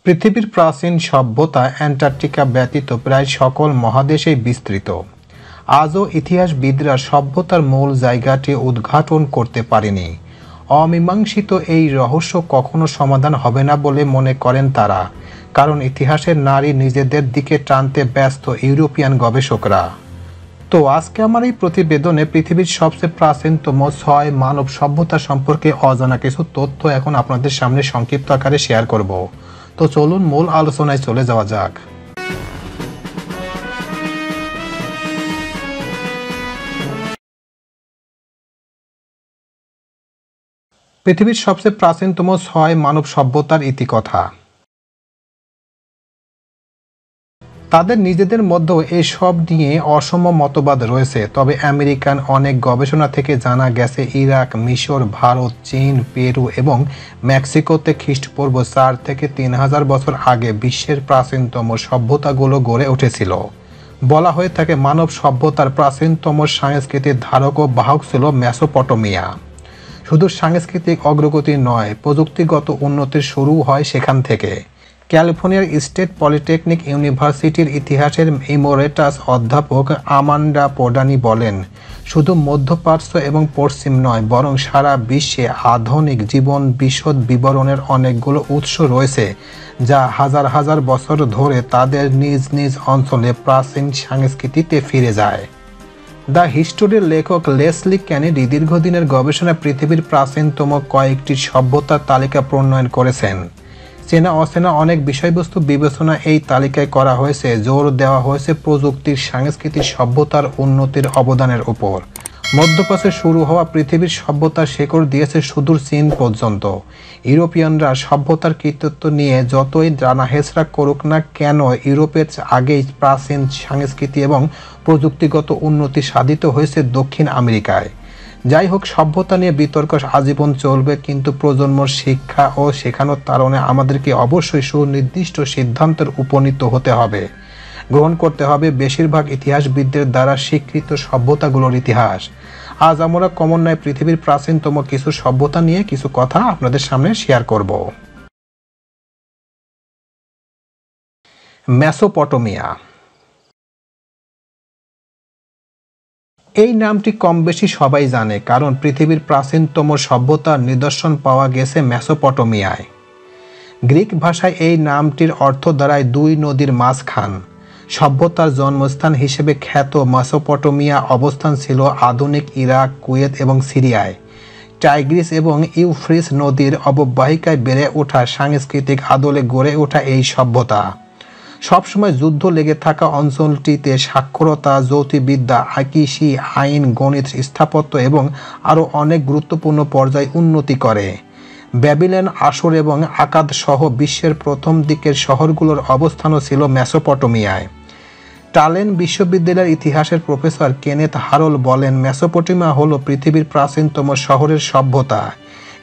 পৃথিবীর প্রাচীন সভ্যতা অ্যান্টার্কটিকা ব্যতীত প্রায় সকল মহাদেশেই বিস্তৃত। আজও ইতিহাসবিদরা সভ্যতার মূল জায়গাটি উদ্ঘাটন করতে পারেনি। অমীমাংসিত এই রহস্য কখনো সমাধান হবে না বলে মনে করেন তারা, কারণ ইতিহাসের নারী নিজেদের দিকে টানতে ব্যস্ত ইউরোপিয়ান গবেষকরা। তো আজকে আমার এই প্রতিবেদনে পৃথিবীর সবচেয়ে প্রাচীনতম 6 মানব সভ্যতা সম্পর্কে অজানা কিছু তথ্য এখন আপনাদের সামনে সংক্ষিপ্ত আকারে শেয়ার করব। তো চলুন মূল আলোচনায় চলে যাওয়া যাক। পৃথিবীর সবচেয়ে প্রাচীনতম 6 মানব সভ্যতার ইতিকথা। তাদের নিজেদের মধ্যেও এসব নিয়ে অসম মতবাদ রয়েছে, তবে আমেরিকান অনেক গবেষণা থেকে জানা গেছে ইরাক, মিশর, ভারত, চীন, পেরু এবং মেক্সিকোতে খ্রিস্টপূর্ব 4 থেকে 3000 বছর আগে বিশ্বের প্রাচীনতম সভ্যতাগুলো গড়ে উঠেছিল। বলা হয়ে থাকে মানব সভ্যতার প্রাচীনতম সাংস্কৃতিক ধারক ও বাহক ছিল মেসোপটেমিয়া। শুধু সাংস্কৃতিক অগ্রগতি নয়, প্রযুক্তিগত উন্নতির শুরু হয় সেখান থেকে। ক্যালিফোর্নিয়ার স্টেট পলিটেকনিক ইউনিভার্সিটির ইতিহাসের ইমোরেটাস অধ্যাপক আমান্ডা পোডানি বলেন, শুধু মধ্যপ্রাচ্য এবং পশ্চিম নয়, বরং সারা বিশ্বে আধুনিক জীবন বিশদ বিবরণের অনেকগুলো উৎস রয়েছে, যা হাজার হাজার বছর ধরে তাদের নিজ নিজ অঞ্চলে প্রাচীন সংস্কৃতিতে ফিরে যায়। দ্য হিস্টোরির লেখক লেসলি কেনেডি দীর্ঘদিনের গবেষণায় পৃথিবীর প্রাচীনতম কয়েকটি সভ্যতার তালিকা প্রণয়ন করেছেন। চেনা অচেনা অনেক বিষয়বস্তু বিবেচনা এই তালিকায় করা হয়েছে। জোর দেওয়া হয়েছে প্রযুক্তির, সাংস্কৃতিক সভ্যতার উন্নতির অবদানের উপর। মধ্যপ্রাচ্যে শুরু হওয়া পৃথিবীর সভ্যতার শেকড় দিয়েছে সুদূর চীন পর্যন্ত। ইউরোপিয়ানরা সভ্যতার কৃতিত্ব নিয়ে যতই জানাহেচড়া করুক না কেন, ইউরোপের আগেই প্রাচীন সংস্কৃতি এবং প্রযুক্তিগত উন্নতি সাধিত হয়েছে দক্ষিণ আমেরিকায়। যাই হোক, সভ্যতা নিয়ে বিতর্ক আজীবন চলবে, কিন্তু প্রজন্ম শিক্ষা ও শেখানোর কারণে আমাদেরকে অবশ্যই সুনির্দিষ্ট সিদ্ধান্তের উপনীত হতে হবে। গ্রহণ করতে হবে বেশিরভাগ ইতিহাসবিদদের দ্বারা স্বীকৃত সভ্যতাগুলোর ইতিহাস। আজ আমরা ক্রমান্বয়ে পৃথিবীর প্রাচীনতম কিছু সভ্যতা নিয়ে কিছু কথা আপনাদের সামনে শেয়ার করব। মেসোপটেমিয়া। এই নামটি কম বেশি সবাই জানে, কারণ পৃথিবীর প্রাচীনতম সভ্যতার নিদর্শন পাওয়া গেছে মেসোপটেমিয়ায়। গ্রিক ভাষায় এই নামটির অর্থ দাঁড়ায় 2 নদীর মাঝখান। সভ্যতার জন্মস্থান হিসেবে খ্যাত মেসোপটেমিয়া অবস্থান ছিল আধুনিক ইরাক, কুয়েত এবং সিরিয়ায়। টাইগ্রিস এবং ইউফ্রেটিস নদীর অববাহিকায় বেড়ে ওঠা সাংস্কৃতিক আদলে গড়ে ওঠা এই সভ্যতা। সবসময় যুদ্ধ লেগে থাকা অঞ্চলটিতে সাক্ষরতা, জ্যোতির্বিদ্যা, কৃষি, আইন, গণিত, স্থাপত্য এবং আরও অনেক গুরুত্বপূর্ণ পর্যায়ে উন্নতি করে। ব্যাবিলন, আসুর এবং আকাদ সহ বিশ্বের প্রথম দিকের শহরগুলোর অবস্থানও ছিল মেসোপটেমিয়ায়। টালেন বিশ্ববিদ্যালয়ের ইতিহাসের প্রফেসর কেনেথ হারল বলেন, মেসোপটেমিয়া হলো পৃথিবীর প্রাচীনতম শহরের সভ্যতা।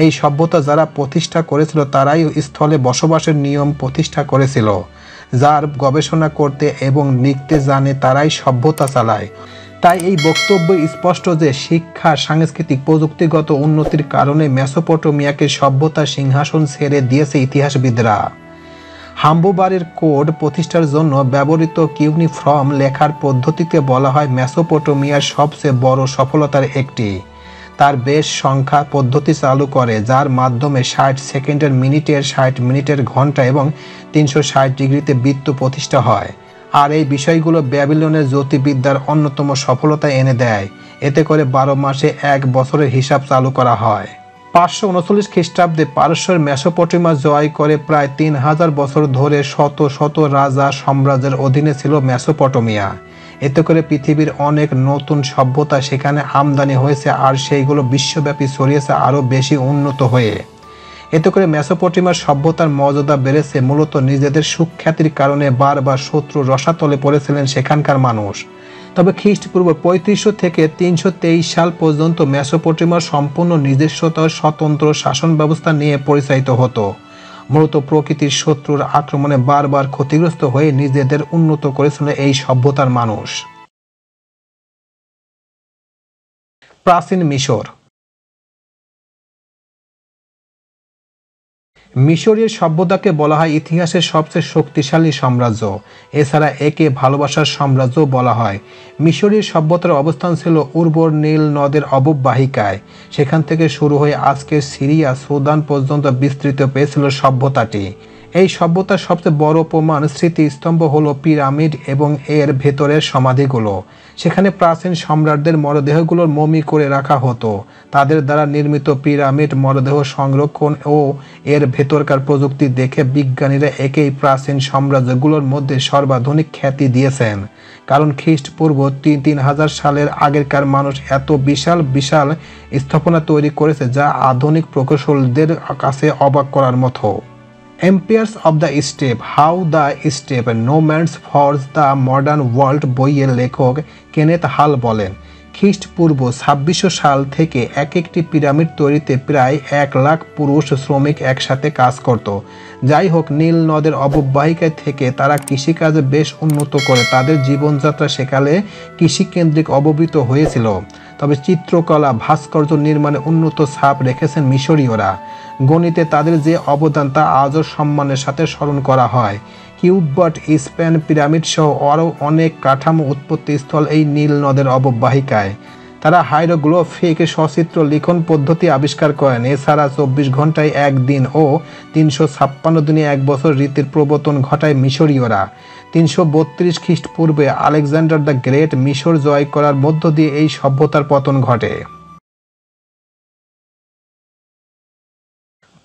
এই সভ্যতা যারা প্রতিষ্ঠা করেছিল তারাই স্থলে বসবাসের নিয়ম প্রতিষ্ঠা করেছিল। যার গবেষণা করতে এবং লিখতে জানে তারাই সভ্যতা চালায়। তাই এই বক্তব্য স্পষ্ট যে শিক্ষা, সাংস্কৃতিক, প্রযুক্তিগত উন্নতির কারণে মেসোপটেমিয়াকে সভ্যতার সিংহাসন ছেড়ে দিয়েছে ইতিহাসবিদরা। হাম্বুবারের কোড প্রতিষ্ঠার জন্য ব্যবহৃত কিউনিফর্ম লেখার পদ্ধতিকে বলা হয় মেসোপটেমিয়ার সবচেয়ে বড় সফলতার একটি। তার বেশ সংখ্যা পদ্ধতি চালু করে, যার মাধ্যমে 60 সেকেন্ডের মিনিটের, 60 মিনিটের ঘন্টা এবং 360 ডিগ্রিতে বৃত্ত প্রতিষ্ঠা হয়। আর এই বিষয়গুলো ব্যাবিলনের জ্যোতির্বিদ্যার অন্যতম সফলতা এনে দেয়। এতে করে 12 মাসে 1 বছরের হিসাব চালু করা হয়। 539 খ্রিস্টাব্দে পারস্যের মেসোপটেমিয়া জয় করে প্রায় 3000 বছর ধরে শত শত রাজা সাম্রাজ্যের অধীনে ছিল মেসোপটেমিয়া। এতে করে পৃথিবীর অনেক নতুন সভ্যতা সেখানে আমদানি হয়েছে, আর সেইগুলো বিশ্বব্যাপী ছড়িয়েছে আরও বেশি উন্নত হয়ে। এতে করে মেসোপটেমিয়ার সভ্যতার মর্যাদা বেড়েছে। মূলত নিজেদের সুখ্যাতির কারণে বারবার শত্রুর রসাতলে পড়েছিলেন সেখানকার মানুষ। তবে খ্রিস্টপূর্ব 3500 থেকে 323 সাল পর্যন্ত মেসোপটেমিয়ার সম্পূর্ণ নিজস্বতা, স্বতন্ত্র শাসন ব্যবস্থা নিয়ে পরিচালিত হতো। মূলত প্রকৃতির শত্রুর আক্রমণে বারবার ক্ষতিগ্রস্ত হয়ে নিজেদের উন্নত করেছিল এই সভ্যতার মানুষ। প্রাচীন মিশর। মিশরীয় সভ্যতাকে বলা হয় ইতিহাসের সবচেয়ে শক্তিশালী সাম্রাজ্য। এছাড়া একে ভালোবাসার সাম্রাজ্য বলা হয়। মিশরীয় সভ্যতার অবস্থান ছিল উর্বর নীল নদের অববাহিকায়। সেখান থেকে শুরু হয়ে আজকের সিরিয়া সুদান পর্যন্ত বিস্তৃত পেয়েছিল সভ্যতাটি। এই সভ্যতার সবচেয়ে বড় প্রমাণ স্মৃতিস্তম্ভ হলো পিরামিড এবং এর ভেতরের সমাধিগুলো। সেখানে প্রাচীন সম্রাটদের মরদেহগুলোর মমি করে রাখা হতো। তাদের দ্বারা নির্মিত পিরামিড মরদেহ সংরক্ষণ ও এর ভেতরকার প্রযুক্তি দেখে বিজ্ঞানীরা একেই প্রাচীন সাম্রাজ্যগুলোর মধ্যে সর্বাধুনিক খ্যাতি দিয়েছেন। কারণ খ্রিস্টপূর্ব ৩০০০ সালের আগেরকার মানুষ এত বিশাল বিশাল স্থাপনা তৈরি করেছে যা আধুনিক প্রকৌশলীদের কাছে অবাক করার মতো। Empires of the steppe, how the steppe nomads forge the modern world বইয়ের লেখক কেনেথ হাল বলেন, খ্রিস্টপূর্ব ২৬০০ সাল থেকে এক একটি পিরামিড তৈরিতে প্রায় ১,০০,০০০ পুরুষ শ্রমিক একসাথে কাজ করত। যাই হোক, নীল নদের অববাহিকায় থেকে তারা কৃষিকাজে বেশ উন্নত করে তাদের জীবনযাত্রা সেকালে কৃষিকেন্দ্রিক অববৃত হয়েছিল। তবে চিত্রকলা, ভাস্কর্য নির্মাণে উন্নত ছাপ রেখেছেন মিশরীয়রা। গণিতে তাদের যে অবদান তা আজও সম্মানের সাথে স্মরণ করা হয়। কিউবট, স্পেন পিরামিড সহ আরও অনেক কাঠামো উৎপত্তিস্থল এই নীল নদের অববাহিকায়। তারা হাইরোগ্লিফিক সচিত্র লিখন পদ্ধতি আবিষ্কার করেন। এছাড়া ২৪ ঘন্টায় এক দিন ও ৩৫৬ দিনে এক বছর রীতির প্রবর্তন ঘটায় মিশরীয়রা। ৩৩২ খ্রিস্টপূর্বে আলেকজান্ডার দ্য গ্রেট মিশর জয় করার মধ্য দিয়ে এই সভ্যতার পতন ঘটে।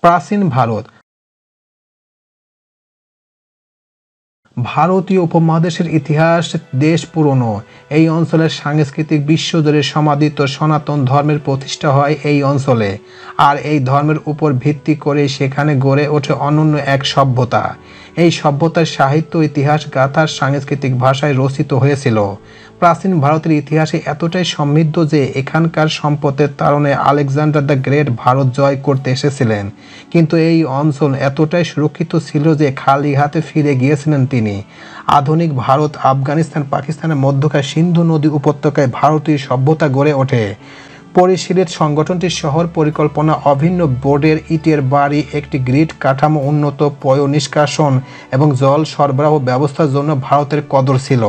প্রাচীন ভারত। ভারতীয় উপমহাদেশের ইতিহাস দেশ পুরনো। এই অঞ্চলের সাংস্কৃতিক বিশ্বজুড়ে সমাদিত সনাতন ধর্মের প্রতিষ্ঠা হয় এই অঞ্চলে। আর এই ধর্মের উপর ভিত্তি করে সেখানে গড়ে ওঠে অনন্য এক সভ্যতা। এই সভ্যতার সাহিত্য, ইতিহাস, গাথা সাংস্কৃতিক ভাষায় রচিত হয়েছিল। প্রাচীন ভারতের ইতিহাসে এতটাই সমৃদ্ধ যে এখানকার সম্পদের কারণে আলেকজান্ডার দ্য গ্রেট ভারত জয় করতে এসেছিলেন। কিন্তু এই অঞ্চল এতটাই সুরক্ষিত ছিল যে খালি হাতে ফিরে গিয়েছিলেন তিনি। আধুনিক ভারত, আফগানিস্তান, পাকিস্তানের মধ্যকার সিন্ধু নদী উপত্যকায় ভারতীয় সভ্যতা গড়ে ওঠে। পরিশীলিত সংগঠনটি শহর পরিকল্পনা, অভিন্ন বোর্ডের ইটের বাড়ি, একটি গ্রিড কাঠামো, উন্নত পয় নিষ্কাশন এবং জল সরবরাহ ব্যবস্থার জন্য ভারতের কদর ছিল।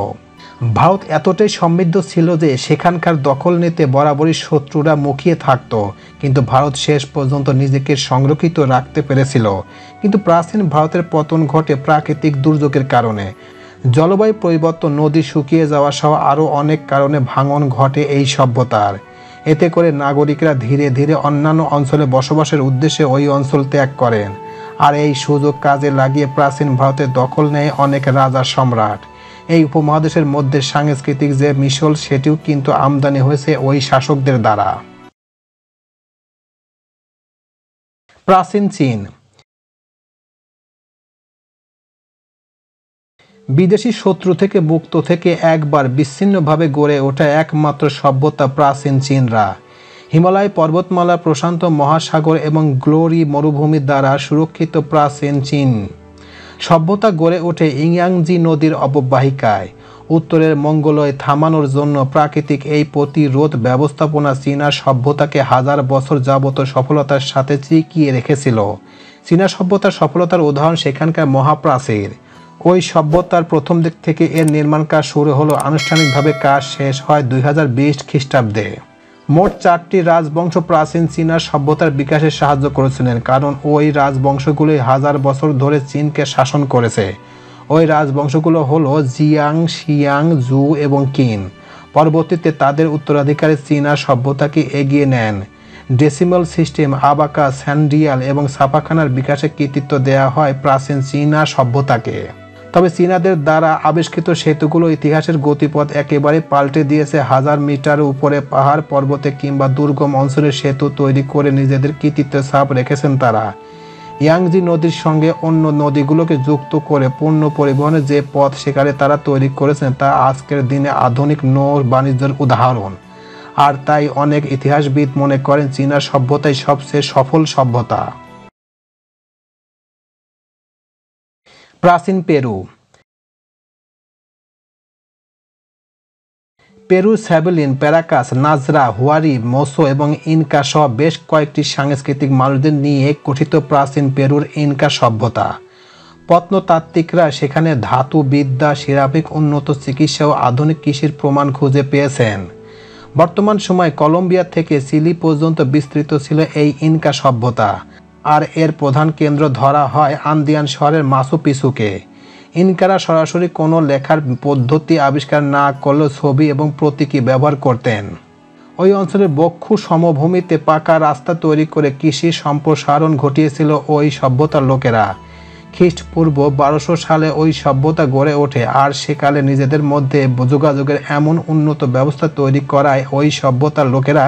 ভারত এতটাই সমৃদ্ধ ছিল যে সেখানকার দখল নিতে বরাবরই শত্রুরা মুখিয়ে থাকত, কিন্তু ভারত শেষ পর্যন্ত নিজেকে সংরক্ষিত রাখতে পেরেছিল। কিন্তু প্রাচীন ভারতের পতন ঘটে প্রাকৃতিক দুর্যোগের কারণে। জলবায়ু পরিবর্তন, নদী শুকিয়ে যাওয়া সহ আরও অনেক কারণে ভাঙন ঘটে এই সভ্যতার। এতে করে নাগরিকরা ধীরে ধীরে অন্যান্য অঞ্চলে বসবাসের উদ্দেশ্যে ওই অঞ্চল ত্যাগ করেন। আর এই সুযোগ কাজে লাগিয়ে প্রাচীন ভারতের দখল নেয় অনেক রাজা সম্রাট। এই উপমহাদেশের মধ্যে সাংস্কৃতিক যে মিশল সেটিও কিন্তু আমদানি হয়েছে ওই শাসকদের দ্বারা। প্রাচীন চীন। বিদেশি শত্রু থেকে মুক্ত থেকে একবার বিচ্ছিন্নভাবে গড়ে ওঠা একমাত্র সভ্যতা প্রাচীন চীনরা। হিমালয় পর্বতমালা, প্রশান্ত মহাসাগর এবং গ্লোরি মরুভূমির দ্বারা সুরক্ষিত প্রাচীন চীন সভ্যতা গড়ে ওঠে ইয়াংজি নদীর অববাহিকায়। উত্তরের মঙ্গোলয় থামানোর জন্য প্রাকৃতিক এই প্রতিরোধ ব্যবস্থাপনা চীনা সভ্যতাকে হাজার বছর যাবত সফলতার সাথে টিকিয়ে রেখেছিল। চীনা সভ্যতার সফলতার উদাহরণ সেখানকার মহাপ্রাচীর। ওই সভ্যতার প্রথম দিক থেকে এর নির্মাণ কাজ শুরু হলো, আনুষ্ঠানিকভাবে কাজ শেষ হয় ২০২০ খ্রিস্টাব্দে। মোট ৪টি রাজবংশ প্রাচীন চীনা সভ্যতার বিকাশে সাহায্য করেছিলেন, কারণ ওই রাজবংশগুলোই হাজার বছর ধরে চীনকে শাসন করেছে। ওই রাজবংশগুলো হলো জিয়াং, শিয়াং, জু এবং কিন। পরবর্তীতে তাদের উত্তরাধিকারী চীনা সভ্যতাকে এগিয়ে নেন। ডেসিমাল সিস্টেম, আবাকাস, স্যান্ডিয়াল এবং ছাপাখানার বিকাশে কৃতিত্ব দেওয়া হয় প্রাচীন চীনা সভ্যতাকে। তবে চীনাদের দ্বারা আবিষ্কৃত সেতুগুলো ইতিহাসের গতিপথ একেবারে পাল্টে দিয়েছে। হাজার মিটার উপরে পাহাড় পর্বতে কিংবা দুর্গম অঞ্চলে সেতু তৈরি করে নিজেদের কৃতিত্বের ছাপ রেখেছেন তারা। ইয়াংজি নদীর সঙ্গে অন্য নদীগুলোকে যুক্ত করে পণ্য পরিবহনের যে পথ সেখানে তারা তৈরি করেছেন তা আজকের দিনে আধুনিক নৌ বাণিজ্যের উদাহরণ। আর তাই অনেক ইতিহাসবিদ মনে করেন চীনা সভ্যতাই সবচেয়ে সফল সভ্যতা। প্রাচীন পেরু। পেরু স্যাবেলিন, প্যারাকাস, নাজরা, হুয়ারি, মোসো এবং ইনকা সহ বেশ কয়েকটি সাংস্কৃতিক মানুষদের নিয়ে গঠিত প্রাচীন পেরুর ইনকা সভ্যতা। প্রত্নতাত্ত্বিকরা সেখানে ধাতু বিদ্যা, সিরামিক, উন্নত চিকিৎসা ও আধুনিক কৃষির প্রমাণ খুঁজে পেয়েছেন। বর্তমান সময়ে কলম্বিয়া থেকে চিলি পর্যন্ত বিস্তৃত ছিল এই ইনকা সভ্যতা, আর এর প্রধান কেন্দ্র ধরা হয় আন্দিয়ান শহরের মাচু পিচুকে। ইনকারা সরাসরি কোনো লেখার পদ্ধতি আবিষ্কার না করলেও ছবি এবং প্রতীকী ব্যবহার করতেন। ওই অঞ্চলের বক্ষু সমভূমিতে পাকা রাস্তা তৈরি করে কৃষির সম্প্রসারণ ঘটিয়েছিল ওই সভ্যতার লোকেরা। খ্রিস্টপূর্ব 1200 সালে ওই সভ্যতা গড়ে ওঠে, আর সেকালে নিজেদের মধ্যে যোগাযোগের এমন উন্নত ব্যবস্থা তৈরি করায় ওই সভ্যতার লোকেরা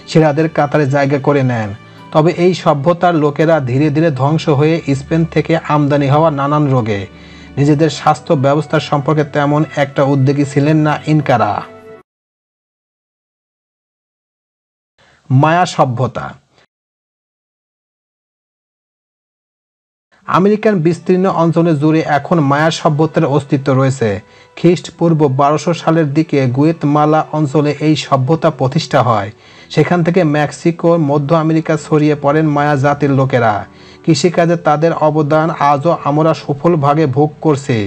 সেরাদের কাতারে জায়গা করে নেন। তবে এই সভ্যতার লোকেরা ধীরে ধীরে ধ্বংস হয়ে স্পেন থেকে আমদানি হওয়া নানান রোগে নিজেদের স্বাস্থ্য ব্যবস্থার সম্পর্কে তেমন একটা উদ্যোগী ছিলেন না ইনকারা। মায়া সভ্যতা। আমেরিকান বিস্তীর্ণ অঞ্চলে জুড়ে এখন মায়া সভ্যতার অস্তিত্ব রয়েছে। খ্রিস্টপূর্ব 1200 সালের দিকে গুয়েতমালা অঞ্চলে এই সভ্যতা প্রতিষ্ঠা হয়। সেখান থেকে মেক্সিকো, মধ্য আমেরিকা ছড়িয়ে পড়েন মায়া জাতির লোকেরা। কৃষিকাজে তাদের অবদান আজও আমরা সফলভাবে ভোগ করছি।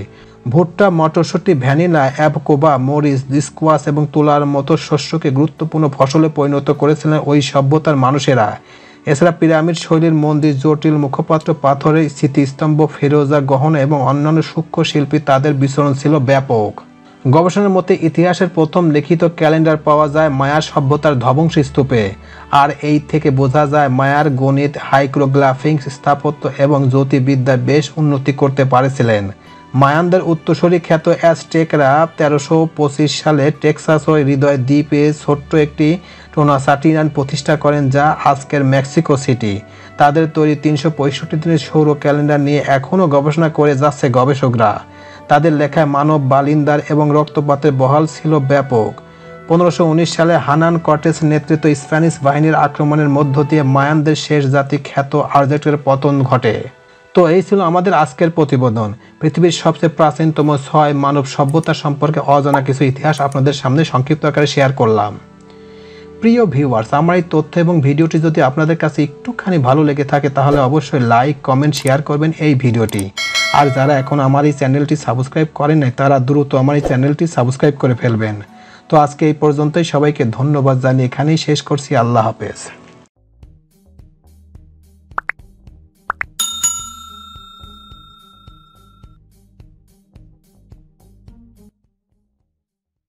ভুট্টা, মটরশুঁটি, ভ্যানিলা, অ্যাভোকাডো, মরিচ, স্কোয়াশ এবং তুলার মতো শস্যকে গুরুত্বপূর্ণ ফসলে পরিণত করেছিলেন ওই সভ্যতার মানুষেরা। এছাড়া পিরামিড শৈলীর মন্দির, জটিল মুখপাত্র, পাথরের স্মৃতিস্তম্ভ, ফেরোজা গহনা এবং অন্যান্য সূক্ষ্ম শিল্পী তাদের বিচরণ ছিল ব্যাপক। গবেষণার মতে ইতিহাসের প্রথম লিখিত ক্যালেন্ডার পাওয়া যায় মায়া সভ্যতার ধ্বংসী স্তূপে, আর এই থেকে বোঝা যায় মায়ার গণিত, হাইগ্রোগ্রাফিক্স, স্থাপত্য এবং জ্যোতির্বিদ্যায় বেশ উন্নতি করতে পারেছিলেন। মায়ানদের উত্তরসূরি খ্যাত অ্যাজটেকরা 1325 সালে টেক্সাস ও হৃদয় দ্বীপে ছোট্ট একটি টোনাসাটিনান প্রতিষ্ঠা করেন, যা আজকের মেক্সিকো সিটি। তাদের তৈরি 365 দিনের সৌর ক্যালেন্ডার নিয়ে এখনও গবেষণা করে যাচ্ছে গবেষকরা। তাদের লেখায় মানব বালিন্দার এবং রক্তপাতের বহাল ছিল ব্যাপক। 1519 সালে হানান কর্টেস নেতৃত্ব স্প্যানিশ বাহিনীর আক্রমণের মধ্য দিয়ে মায়ানদের শেষ জাতি খ্যাত আজটেকের পতন ঘটে। তো এই ছিল আমাদের আজকের প্রতিবেদন। পৃথিবীর সবচেয়ে প্রাচীনতম 6 মানব সভ্যতা সম্পর্কে অজানা কিছু ইতিহাস আপনাদের সামনে সংক্ষিপ্ত আকারে শেয়ার করলাম। প্রিয় ভিউয়ার্স, আমার এই তথ্য এবং ভিডিওটি যদি আপনাদের কাছে একটুখানি ভালো লেগে থাকে তাহলে অবশ্যই লাইক, কমেন্ট, শেয়ার করবেন এই ভিডিওটি। আর যারা এখন আমার এই চ্যানেলটি সাবস্ক্রাইব করেন নাই তারা দ্রুত আমার এই চ্যানেলটি সাবস্ক্রাইব করে ফেলবেন। তো আজকে এই পর্যন্তই, সবাইকে ধন্যবাদ জানিয়ে এখানেই শেষ করছি। আল্লাহ হাফেজ।